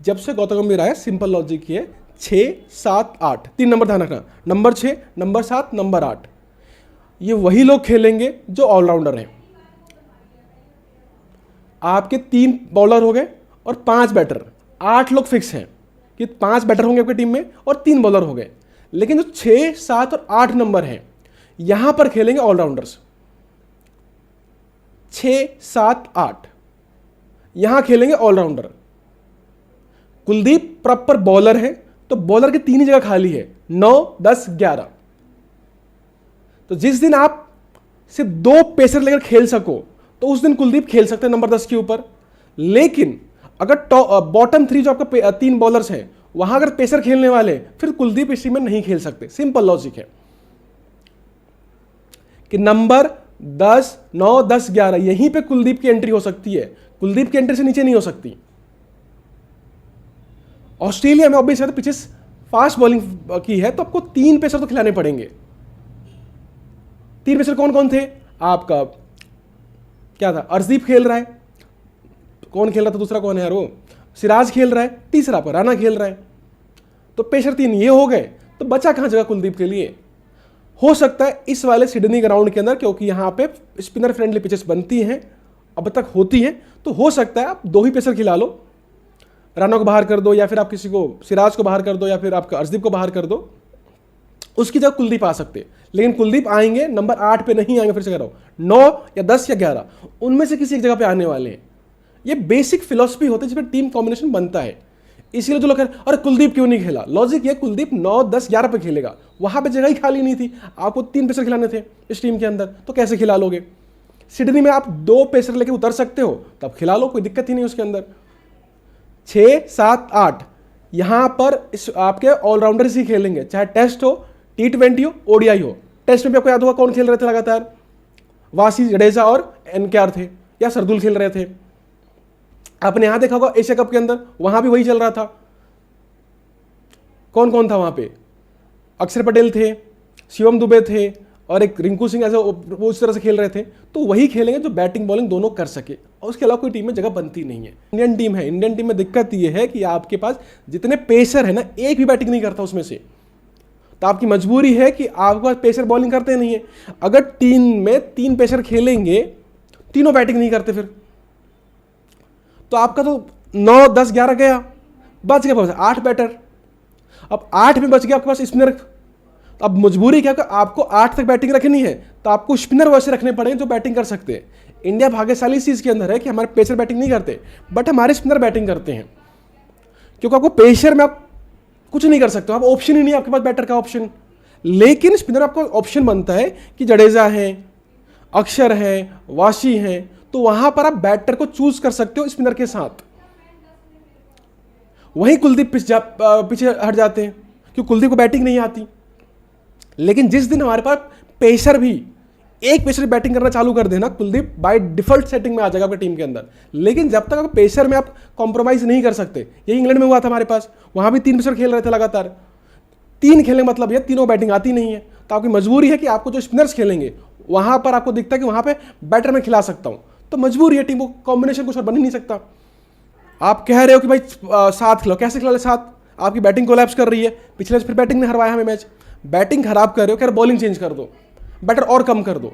जब से गौतम गंभीर आया सिंपल लॉजिक ये 6, 7, 8 3 नंबर ध्यान रखना, नंबर 6, नंबर 7, नंबर 8, ये वही लोग खेलेंगे जो ऑलराउंडर हैं। आपके 3 बॉलर हो गए और 5 बैटर, 8 लोग फिक्स हैं कि 5 बैटर होंगे आपकी टीम में और 3 बॉलर हो गए। लेकिन जो 6, 7 और 8 नंबर हैं यहां पर खेलेंगे ऑलराउंडर्स। 6, 7, 8 यहां खेलेंगे ऑलराउंडर। कुलदीप प्रॉपर बॉलर है तो बॉलर की 3 ही जगह खाली है, 9, 10, 11। तो जिस दिन आप सिर्फ 2 पेसर लेकर खेल सको तो उस दिन कुलदीप खेल सकते हैं नंबर 10 के ऊपर। लेकिन अगर बॉटम 3 जो आपका 3 बॉलर्स हैं वहां अगर पेसर खेलने वाले, फिर कुलदीप इस टीम में नहीं खेल सकते। सिंपल लॉजिक है कि नंबर 10, 9, 10, 11 यहीं पे कुलदीप की एंट्री हो सकती है, कुलदीप की एंट्री से नीचे नहीं हो सकती। ऑस्ट्रेलिया में ऑब्वियसली पीछे फास्ट बॉलिंग की है तो आपको 3 पेसर तो खिलाने पड़ेंगे। 3 पेसर कौन कौन थे आपका? क्या था? अर्शदीप खेल रहा है, कौन खेल रहा था दूसरा, कौन है यार वो, सिराज खेल रहा है, तीसरा पर राणा खेल रहा है। तो पेसर 3 ये हो गए, तो बचा कहां जगह कुलदीप के लिए? हो सकता है इस वाले सिडनी ग्राउंड के अंदर, क्योंकि यहां पे स्पिनर फ्रेंडली पिचेस बनती हैं, अब तक होती हैं, तो हो सकता है आप 2 ही पेसर खिला लो, राणा को बाहर कर दो या फिर आप किसी को सिराज को बाहर कर दो या फिर आपका अर्शदीप को बाहर कर दो, उसकी जगह कुलदीप आ सकते। लेकिन कुलदीप आएंगे नंबर 8 पे नहीं आएंगे, फिर से कह रहा हूं 9 या 10 या 11 उनमें से किसी एक जगह पे आने वाले हैं। ये बेसिक फिलॉसफी होती है जिसमें टीम कॉम्बिनेशन बनता है। इसीलिए जो लोग कह रहे अरे कुलदीप क्यों नहीं खेला, लॉजिक ये कुलदीप 9, 10, 11 पे खेलेगा, वहां पे जगह ही खाली नहीं थी, आपको 3 पेसर खिलाने थे इस टीम के अंदर, तो कैसे खिला लोगे? सिडनी में आप 2 पेसर लेके उतर सकते हो, तब खिला लो, कोई दिक्कत ही नहीं उसके अंदर। 6, 7, 8 यहां पर इस आपके ऑलराउंडर्स ही खेलेंगे, चाहे टेस्ट हो, T20 हो, ODI हो। टेस्ट में भी आपको याद होगा कौन खेल रहे थे लगातार? वासी, जडेजा और NKR थे, या सरदुल खेल रहे थे। आपने यहां देखा होगा एशिया कप के अंदर, वहां भी वही चल रहा था। कौन कौन था वहां पे? अक्षर पटेल थे, शिवम दुबे थे और एक रिंकू सिंह, ऐसे वो इस तरह से खेल रहे थे। तो वही खेलेंगे जो बैटिंग बॉलिंग दोनों कर सके, और उसके अलावा कोई टीम में जगह बनती नहीं है। इंडियन टीम है, इंडियन टीम में दिक्कत ये है कि आपके पास जितने पेसर है ना, एक भी बैटिंग नहीं करता उसमें से, तो आपकी मजबूरी है कि आपके पास पेसर बॉलिंग करते नहीं है। अगर टीम में 3 पेसर खेलेंगे, तीनों बैटिंग नहीं करते, फिर तो आपका तो 9, 10, 11 गया, बच गया 8 बैटर। अब 8 में बच गया आपके पास स्पिनर, अब मजबूरी क्या, आपको 8 तक बैटिंग रखनी है तो आपको स्पिनर वैसे रखने पड़ेंगे जो बैटिंग कर सकते हैं। इंडिया भाग्यशाली इस चीज के अंदर है कि हमारे पेसर बैटिंग नहीं करते, बट हमारे स्पिनर बैटिंग करते हैं, क्योंकि आपको पेसर में आप कुछ नहीं कर सकते, आप ऑप्शन ही नहीं है आपके पास बैटर का ऑप्शन। लेकिन स्पिनर आपको ऑप्शन बनता है कि जडेजा है, अक्षर है, वाशी है, तो वहां पर आप बैटर को चूज कर सकते हो स्पिनर के साथ। वहीं कुलदीप पीछे हट जाते हैं क्योंकि कुलदीप को बैटिंग नहीं आती। लेकिन जिस दिन हमारे पास पेसर भी एक पेसर बैटिंग करना चालू कर देना, कुलदीप बाय डिफॉल्ट सेटिंग में आ जाएगा आपकी टीम के अंदर। लेकिन जब तक आप पेसर में आप कॉम्प्रोमाइज नहीं कर सकते, यही इंग्लैंड में हुआ था हमारे पास, वहां भी 3 पेसर खेल रहे थे लगातार। 3 खेलने का मतलब ये तीनों बैटिंग आती नहीं है, तो आपकी मजबूरी है कि आपको जो स्पिनर्स खेलेंगे वहां पर आपको दिखता है कि वहां पे बैटर में खिला सकता हूं, तो मजबूरी है टीम को, कॉम्बिनेशन कुछ और बन ही नहीं सकता। आप कह रहे हो कि भाई 7 खिलाओ, कैसे खिला ले 7? आपकी बैटिंग कोलैप्स कर रही है, पिछले फिर बैटिंग ने हरवाया हमें मैच। बैटिंग खराब कर रहे हो, कह रहे बॉलिंग चेंज कर दो, बैटर और कम कर दो,